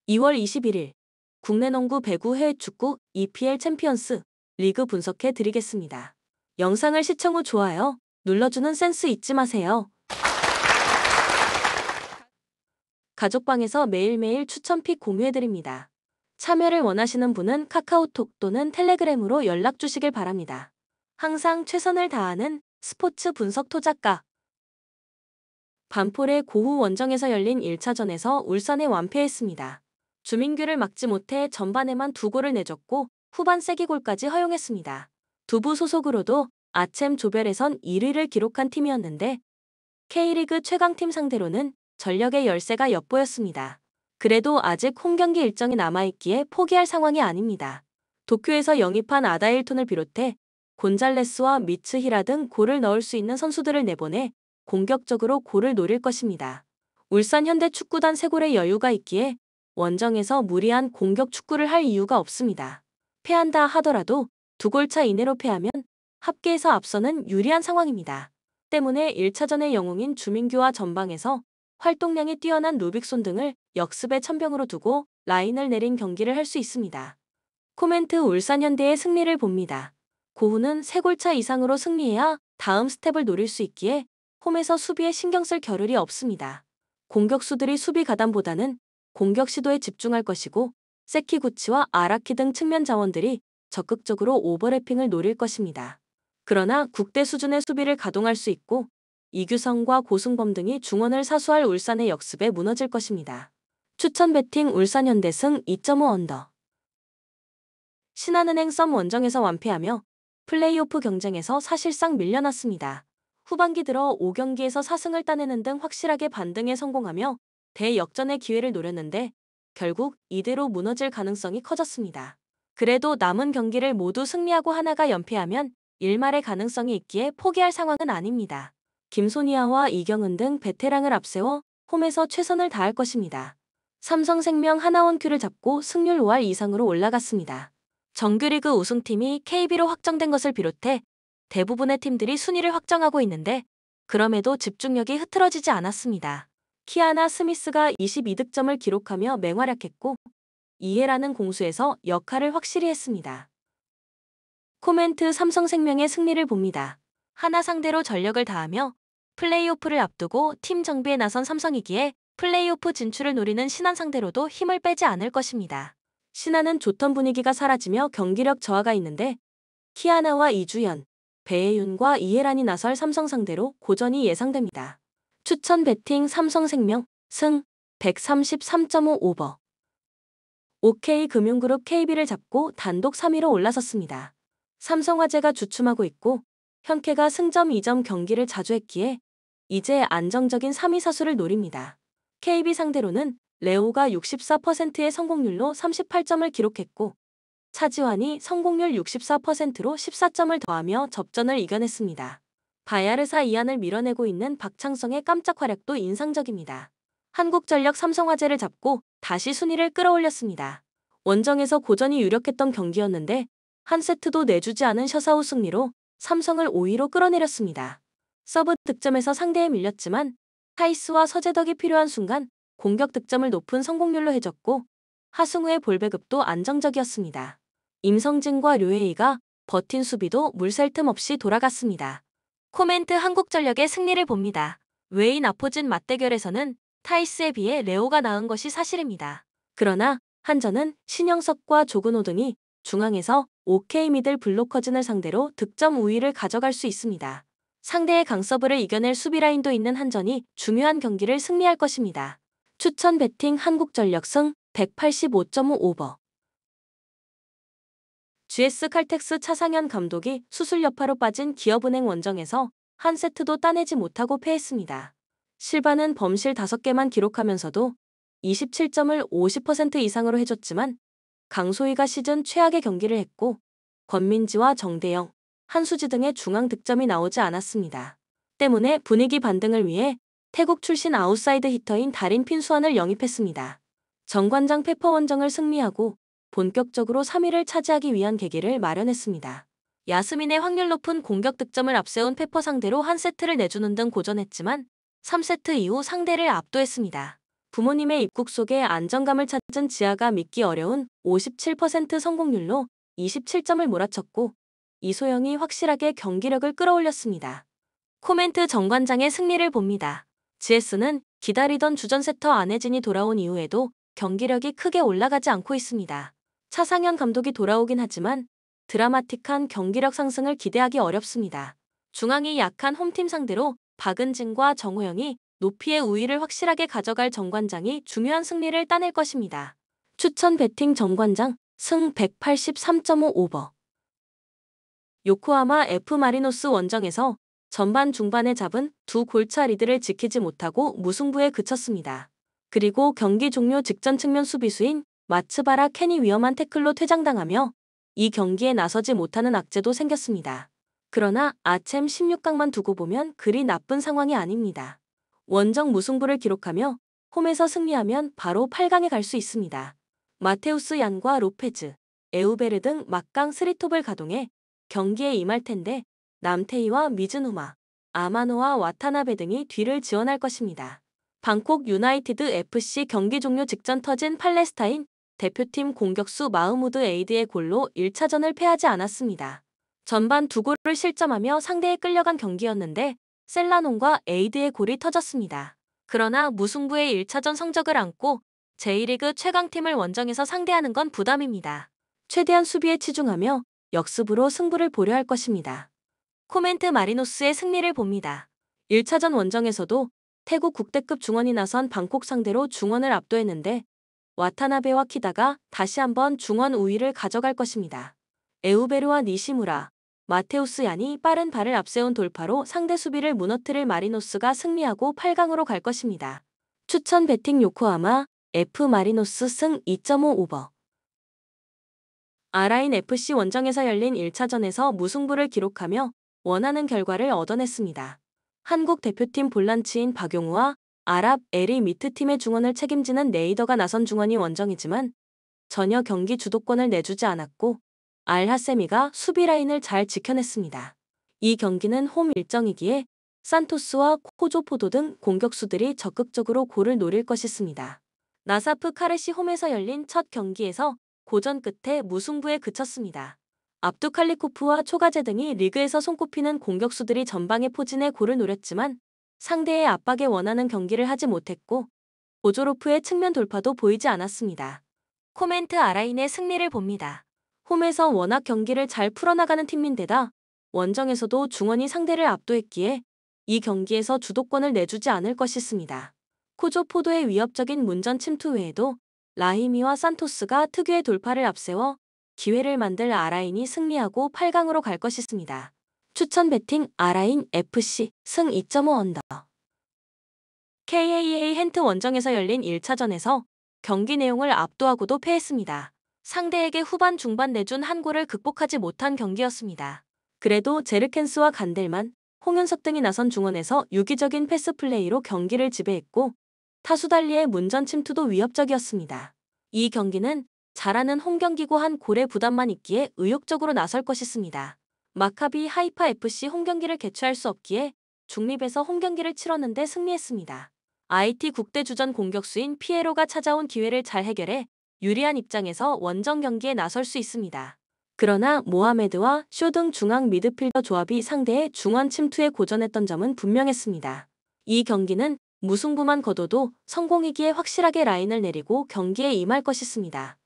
2월 21일 국내 농구 배구 해외 축구 EPL 챔피언스 리그 분석해 드리겠습니다. 영상을 시청 후 좋아요 눌러주는 센스 잊지 마세요. 가족방에서 매일매일 추천픽 공유해 드립니다. 참여를 원하시는 분은 카카오톡 또는 텔레그램으로 연락 주시길 바랍니다. 항상 최선을 다하는 스포츠 분석 토작가. 반포의 고후 원정에서 열린 1차전에서 울산에 완패했습니다. 주민규를 막지 못해 전반에만 2골을 내줬고 후반 쐐기골까지 허용했습니다. 두부 소속으로도 아챔 조별에선 1위를 기록한 팀이었는데 K리그 최강팀 상대로는 전력의 열세가 엿보였습니다. 그래도 아직 홈경기 일정이 남아있기에 포기할 상황이 아닙니다. 도쿄에서 영입한 아다일톤을 비롯해 곤잘레스와 미츠 히라 등 골을 넣을 수 있는 선수들을 내보내 공격적으로 골을 노릴 것입니다. 울산 현대축구단 3골의 여유가 있기에 원정에서 무리한 공격 축구를 할 이유가 없습니다. 패한다 하더라도 2골차 이내로 패하면 합계에서 앞서는 유리한 상황입니다. 때문에 1차전의 영웅인 주민규와 전방에서 활동량이 뛰어난 루빅손 등을 역습의 천병으로 두고 라인을 내린 경기를 할 수 있습니다. 코멘트 울산 현대의 승리를 봅니다. 고후는 3골차 이상으로 승리해야 다음 스텝을 노릴 수 있기에 홈에서 수비에 신경 쓸 겨를이 없습니다. 공격수들이 수비 가담보다는 공격 시도에 집중할 것이고 세키구치와 아라키 등 측면 자원들이 적극적으로 오버래핑을 노릴 것입니다. 그러나 국대 수준의 수비를 가동할 수 있고 이규성과 고승범 등이 중원을 사수할 울산의 역습에 무너질 것입니다. 추천 배팅 울산 현대승 2.5 언더. 신한은행 썸 원정에서 완패하며 플레이오프 경쟁에서 사실상 밀려났습니다. 후반기 들어 5경기에서 4승을 따내는 등 확실하게 반등에 성공하며 대역전의 기회를 노렸는데 결국 이대로 무너질 가능성이 커졌습니다. 그래도 남은 경기를 모두 승리하고 하나가 연패하면 일말의 가능성이 있기에 포기할 상황은 아닙니다. 김소니아와 이경은 등 베테랑을 앞세워 홈에서 최선을 다할 것입니다. 삼성생명 하나원큐를 잡고 승률 5할 이상으로 올라갔습니다. 정규리그 우승팀이 KB로 확정된 것을 비롯해 대부분의 팀들이 순위를 확정하고 있는데 그럼에도 집중력이 흐트러지지 않았습니다. 키아나 스미스가 22득점을 기록하며 맹활약했고 이해라는 공수에서 역할을 확실히 했습니다. 코멘트 삼성생명의 승리를 봅니다. 하나 상대로 전력을 다하며 플레이오프를 앞두고 팀 정비에 나선 삼성이기에 플레이오프 진출을 노리는 신한 상대로도 힘을 빼지 않을 것입니다. 신한은 좋던 분위기가 사라지며 경기력 저하가 있는데 키아나와 이주연, 배혜윤과 이해란이 나설 삼성 상대로 고전이 예상됩니다. 추천 배팅 삼성생명 승 133.5 오버. OK금융그룹 KB를 잡고 단독 3위로 올라섰습니다. 삼성화재가 주춤하고 있고 현케가 승점 2점 경기를 자주 했기에 이제 안정적인 3위 사수를 노립니다. KB 상대로는 레오가 64%의 성공률로 38점을 기록했고 차지환이 성공률 64%로 14점을 더하며 접전을 이겨냈습니다. 바야르사 이안을 밀어내고 있는 박창성의 깜짝 활약도 인상적입니다. 한국전력 삼성화재를 잡고 다시 순위를 끌어올렸습니다. 원정에서 고전이 유력했던 경기였는데 한 세트도 내주지 않은 셔사우 승리로 삼성을 5위로 끌어내렸습니다. 서브 득점에서 상대에 밀렸지만 타이스와 서재덕이 필요한 순간 공격 득점을 높은 성공률로 해줬고 하승우의 볼 배급도 안정적이었습니다. 임성진과 류혜이가 버틴 수비도 물샐 틈 없이 돌아갔습니다. 코멘트 한국전력의 승리를 봅니다. 웨인 아포진 맞대결에서는 타이스에 비해 레오가 나은 것이 사실입니다. 그러나 한전은 신영석과 조근호 등이 중앙에서 OK 미들 블로커진을 상대로 득점 우위를 가져갈 수 있습니다. 상대의 강서브를 이겨낼 수비라인도 있는 한전이 중요한 경기를 승리할 것입니다. 추천 배팅 한국전력 승 185.5 오버. GS 칼텍스 차상현 감독이 수술 여파로 빠진 기업은행 원정에서 한 세트도 따내지 못하고 패했습니다. 실바는 범실 5개만 기록하면서도 27점을 50% 이상으로 해줬지만 강소희가 시즌 최악의 경기를 했고 권민지와 정대영, 한수지 등의 중앙 득점이 나오지 않았습니다. 때문에 분위기 반등을 위해 태국 출신 아웃사이드 히터인 다린 핀수안을 영입했습니다. 정관장 페퍼 원정을 승리하고 본격적으로 3위를 차지하기 위한 계기를 마련했습니다. 야스민의 확률 높은 공격 득점을 앞세운 페퍼 상대로 한 세트를 내주는 등 고전했지만 3세트 이후 상대를 압도했습니다. 부모님의 입국 속에 안정감을 찾은 지아가 믿기 어려운 57% 성공률로 27점을 몰아쳤고 이소영이 확실하게 경기력을 끌어올렸습니다. 코멘트 정관장의 승리를 봅니다. GS는 기다리던 주전세터 안혜진이 돌아온 이후에도 경기력이 크게 올라가지 않고 있습니다. 차상현 감독이 돌아오긴 하지만 드라마틱한 경기력 상승을 기대하기 어렵습니다. 중앙이 약한 홈팀 상대로 박은진과 정호영이 높이의 우위를 확실하게 가져갈 정관장이 중요한 승리를 따낼 것입니다. 추천 배팅 정관장 승 183.5 오버. 요코하마 F마리노스 원정에서 전반 중반에 잡은 두 골차 리드를 지키지 못하고 무승부에 그쳤습니다. 그리고 경기 종료 직전 측면 수비수인 마츠바라 켄이 위험한 태클로 퇴장당하며 이 경기에 나서지 못하는 악재도 생겼습니다. 그러나 아챔 16강만 두고 보면 그리 나쁜 상황이 아닙니다. 원정 무승부를 기록하며 홈에서 승리하면 바로 8강에 갈 수 있습니다. 마테우스 얀과 로페즈, 에우베르 등 막강 3톱을 가동해 경기에 임할 텐데 남테이와 미즈누마, 아마노와 와타나베 등이 뒤를 지원할 것입니다. 방콕 유나이티드 FC 경기 종료 직전 터진 팔레스타인 대표팀 공격수 마흐무드 에이드의 골로 1차전을 패하지 않았습니다. 전반 2골을 실점하며 상대에 끌려간 경기였는데 셀라논과 에이드의 골이 터졌습니다. 그러나 무승부의 1차전 성적을 안고 J리그 최강팀을 원정에서 상대하는 건 부담입니다. 최대한 수비에 치중하며 역습으로 승부를 보려 할 것입니다. 코멘트 마리노스의 승리를 봅니다. 1차전 원정에서도 태국 국대급 중원이 나선 방콕 상대로 중원을 압도했는데 와타나베와 키다가 다시 한번 중원 우위를 가져갈 것입니다. 에우베르와 니시무라, 마테우스 얀이 빠른 발을 앞세운 돌파로 상대 수비를 무너뜨릴 마리노스가 승리하고 8강으로 갈 것입니다. 추천 배팅 요코하마 F마리노스 승 2.5 오버. 아라인 FC 원정에서 열린 1차전에서 무승부를 기록하며 원하는 결과를 얻어냈습니다. 한국 대표팀 볼란치인 박용우와 아랍 에리미트 팀의 중원을 책임지는 네이더가 나선 중원이 원정이지만 전혀 경기 주도권을 내주지 않았고 알하세미가 수비 라인을 잘 지켜냈습니다. 이 경기는 홈 일정이기에 산토스와 코조포도 등 공격수들이 적극적으로 골을 노릴 것이습니다. 나사프 카르시 홈에서 열린 첫 경기에서 고전 끝에 무승부에 그쳤습니다. 압두칼리코프와 초가제 등이 리그에서 손꼽히는 공격수들이 전방에 포진해 골을 노렸지만 상대의 압박에 원하는 경기를 하지 못했고 오조로프의 측면 돌파도 보이지 않았습니다. 코멘트 아라인의 승리를 봅니다. 홈에서 워낙 경기를 잘 풀어나가는 팀인데다 원정에서도 중원이 상대를 압도했기에 이 경기에서 주도권을 내주지 않을 것이습니다. 코조포도의 위협적인 문전 침투 외에도 라히미와 산토스가 특유의 돌파를 앞세워 기회를 만들 아라인이 승리하고 8강으로 갈 것이습니다. 추천 배팅 아라인 FC 승 2.5 언더. KAA hen트 원정에서 열린 1차전에서 경기 내용을 압도하고도 패했습니다. 상대에게 후반 중반 내준 한 골을 극복하지 못한 경기였습니다. 그래도 제르켄스와 간델만, 홍윤석 등이 나선 중원에서 유기적인 패스 플레이로 경기를 지배했고 타수달리의 문전 침투도 위협적이었습니다. 이 경기는 잘하는 홈경기고 한 골의 부담만 있기에 의욕적으로 나설 것이습니다. 마카비 하이파 FC 홈경기를 개최할 수 없기에 중립에서 홈경기를 치렀는데 승리했습니다. IT 국대주전 공격수인 피에로가 찾아온 기회를 잘 해결해 유리한 입장에서 원정 경기에 나설 수 있습니다. 그러나 모하메드와 쇼 등 중앙 미드필더 조합이 상대의 중원 침투에 고전했던 점은 분명했습니다. 이 경기는 무승부만 거둬도 성공이기에 확실하게 라인을 내리고 경기에 임할 것이습니다.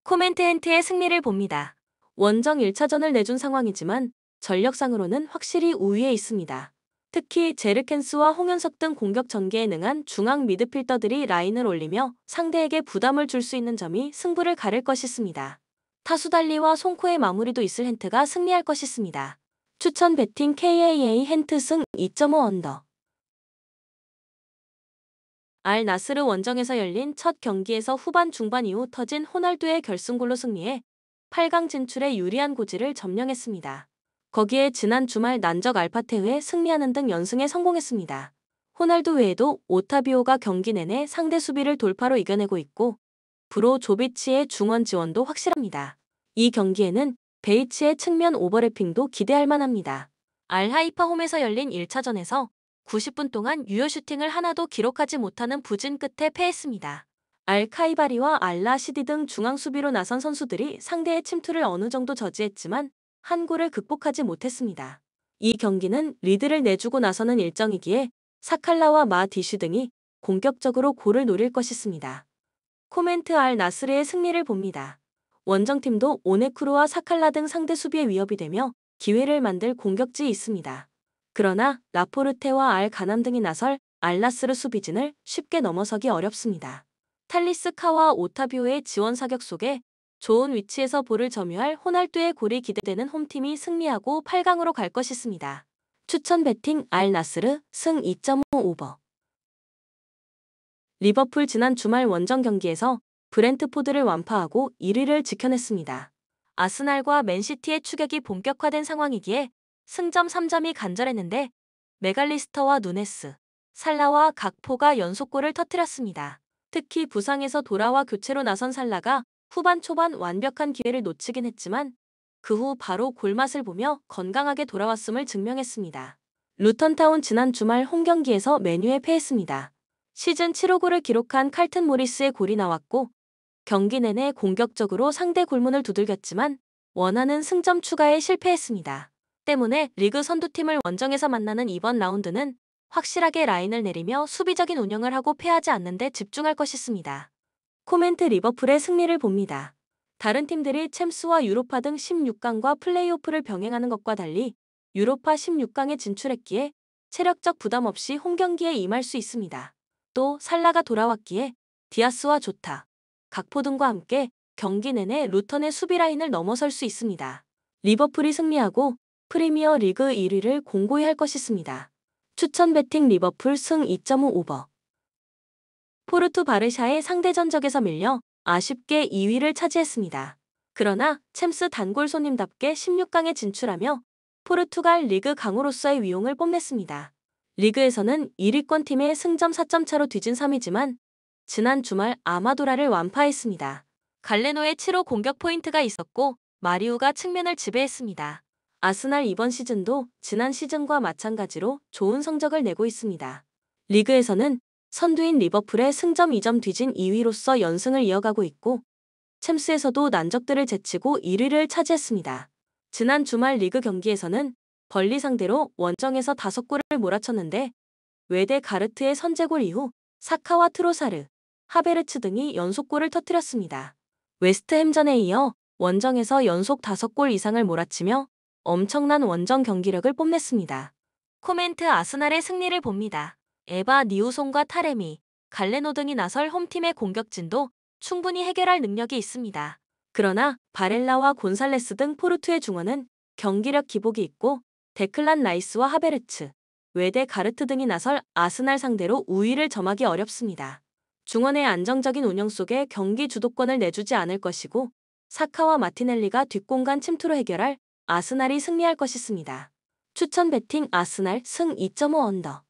코멘트 hen트의 승리를 봅니다. 원정 1차전을 내준 상황이지만 전력상으로는 확실히 우위에 있습니다. 특히 제르켄스와 홍윤석 등 공격 전개에 능한 중앙 미드필더들이 라인을 올리며 상대에게 부담을 줄 수 있는 점이 승부를 가를 것이습니다. 타수달리와 송코의 마무리도 있을 hen트가 승리할 것이습니다. 추천 배팅 KAA hen트 승 2.5 언더. 알 나스르 원정에서 열린 첫 경기에서 후반 중반 이후 터진 호날두의 결승골로 승리해 8강 진출에 유리한 고지를 점령했습니다. 거기에 지난 주말 난적 알파테흐에 승리하는 등 연승에 성공했습니다. 호날두 외에도 오타비오가 경기 내내 상대 수비를 돌파로 이겨내고 있고 브로조비치의 중원 지원도 확실합니다. 이 경기에는 베이치의 측면 오버래핑도 기대할 만합니다. 알하이파 홈에서 열린 1차전에서 90분 동안 유효 슈팅을 하나도 기록하지 못하는 부진 끝에 패했습니다. 알카이바리와 알라시디 등 중앙 수비로 나선 선수들이 상대의 침투를 어느 정도 저지했지만 한 골을 극복하지 못했습니다. 이 경기는 리드를 내주고 나서는 일정이기에 사칼라와 마디슈 등이 공격적으로 골을 노릴 것이습니다. 코멘트 알 나스르의 승리를 봅니다. 원정팀도 오네쿠르와 사칼라 등 상대 수비에 위협이 되며 기회를 만들 공격지에 있습니다. 그러나 라포르테와 알 가남 등이 나설 알나스르 수비진을 쉽게 넘어서기 어렵습니다. 탈리스카와 오타비오의 지원 사격 속에 좋은 위치에서 볼을 점유할 호날두의 골이 기대되는 홈팀이 승리하고 8강으로 갈 것이습니다. 추천 배팅 알 나스르 승 2.5 오버. 리버풀 지난 주말 원정 경기에서 브렌트포드를 완파하고 1위를 지켜냈습니다. 아스날과 맨시티의 추격이 본격화된 상황이기에 승점 3점이 간절했는데 메갈리스터와 누네스, 살라와 각포가 연속골을 터뜨렸습니다. 특히 부상에서 돌아와 교체로 나선 살라가 후반 초반 완벽한 기회를 놓치긴 했지만 그 후 바로 골맛을 보며 건강하게 돌아왔음을 증명했습니다. 루턴타운 지난 주말 홈경기에서 맨유에 패했습니다. 시즌 7호 골을 기록한 칼튼 모리스의 골이 나왔고 경기 내내 공격적으로 상대 골문을 두들겼지만 원하는 승점 추가에 실패했습니다. 때문에 리그 선두팀을 원정에서 만나는 이번 라운드는 확실하게 라인을 내리며 수비적인 운영을 하고 패하지 않는 데 집중할 것이습니다. 코멘트 리버풀의 승리를 봅니다. 다른 팀들이 챔스와 유로파 등 16강과 플레이오프를 병행하는 것과 달리 유로파 16강에 진출했기에 체력적 부담 없이 홈경기에 임할 수 있습니다. 또 살라가 돌아왔기에 디아스와 조타, 각포 등과 함께 경기 내내 루턴의 수비 라인을 넘어설 수 있습니다. 리버풀이 승리하고 프리미어 리그 1위를 공고히 할 것이습니다. 추천 배팅 리버풀 승 2.5 오버. 포르투 바르샤의 상대 전적에서 밀려 아쉽게 2위를 차지했습니다. 그러나 챔스 단골 손님답게 16강에 진출하며 포르투갈 리그 강호로서의 위용을 뽐냈습니다. 리그에서는 1위권 팀의 승점 4점 차로 뒤진 3위지만 지난 주말 아마도라를 완파했습니다. 갈레노의 7호 공격 포인트가 있었고 마리우가 측면을 지배했습니다. 아스날 이번 시즌도 지난 시즌과 마찬가지로 좋은 성적을 내고 있습니다. 리그에서는 선두인 리버풀의 승점 2점 뒤진 2위로서 연승을 이어가고 있고 챔스에서도 난적들을 제치고 1위를 차지했습니다. 지난 주말 리그 경기에서는 벌리 상대로 원정에서 5골을 몰아쳤는데 외대 가르트의 선제골 이후 사카와 트로사르, 하베르츠 등이 연속골을 터뜨렸습니다. 웨스트햄전에 이어 원정에서 연속 5골 이상을 몰아치며 엄청난 원정 경기력을 뽐냈습니다. 코멘트 아스날의 승리를 봅니다. 에바 니우송과 타레미, 갈레노 등이 나설 홈팀의 공격진도 충분히 해결할 능력이 있습니다. 그러나 바렐라와 곤살레스 등 포르투의 중원은 경기력 기복이 있고 데클란 라이스와 하베르츠, 외대 가르트 등이 나설 아스날 상대로 우위를 점하기 어렵습니다. 중원의 안정적인 운영 속에 경기 주도권을 내주지 않을 것이고 사카와 마티넬리가 뒷공간 침투로 해결할 아스날이 승리할 것이습니다. 추천 배팅 아스날 승 2.5 언더.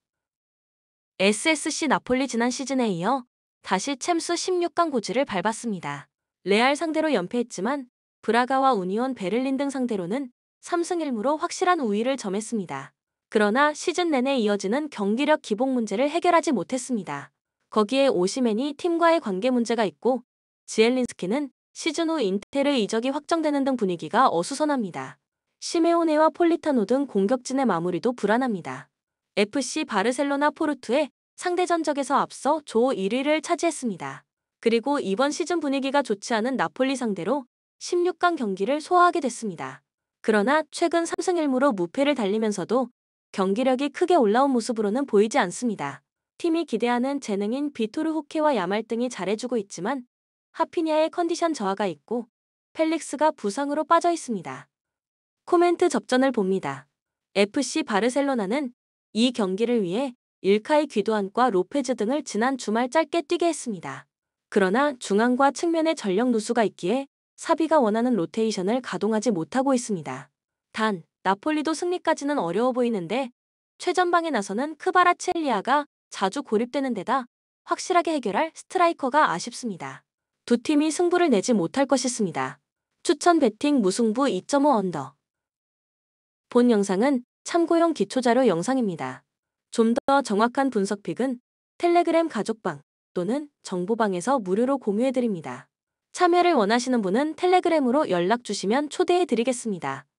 SSC 나폴리 지난 시즌에 이어 다시 챔스 16강 고지를 밟았습니다. 레알 상대로 연패했지만 브라가와 우니온 베를린 등 상대로는 3승 1무로 확실한 우위를 점했습니다. 그러나 시즌 내내 이어지는 경기력 기복 문제를 해결하지 못했습니다. 거기에 오시멘이 팀과의 관계 문제가 있고 지엘린스키는 시즌 후 인테르 이적이 확정되는 등 분위기가 어수선합니다. 시메오네와 폴리타노 등 공격진의 마무리도 불안합니다. FC 바르셀로나 포르투의 상대 전적에서 앞서 조 1위를 차지했습니다. 그리고 이번 시즌 분위기가 좋지 않은 나폴리 상대로 16강 경기를 소화하게 됐습니다. 그러나 최근 3승 1무로 무패를 달리면서도 경기력이 크게 올라온 모습으로는 보이지 않습니다. 팀이 기대하는 재능인 비토르 후케와 야말 등이 잘해주고 있지만 하피냐의 컨디션 저하가 있고 펠릭스가 부상으로 빠져 있습니다. 코멘트 접전을 봅니다. FC 바르셀로나는 이 경기를 위해 일카이 귀도안과 로페즈 등을 지난 주말 짧게 뛰게 했습니다. 그러나 중앙과 측면에 전력 누수가 있기에 사비가 원하는 로테이션을 가동하지 못하고 있습니다. 단, 나폴리도 승리까지는 어려워 보이는데 최전방에 나서는 크바라첼리아가 자주 고립되는 데다 확실하게 해결할 스트라이커가 아쉽습니다. 두 팀이 승부를 내지 못할 것이습니다. 추천 배팅 무승부 2.5 언더. 본 영상은 참고용 기초자료 영상입니다. 좀 더 정확한 분석픽은 텔레그램 가족방 또는 정보방에서 무료로 공유해드립니다. 참여를 원하시는 분은 텔레그램으로 연락 주시면 초대해드리겠습니다.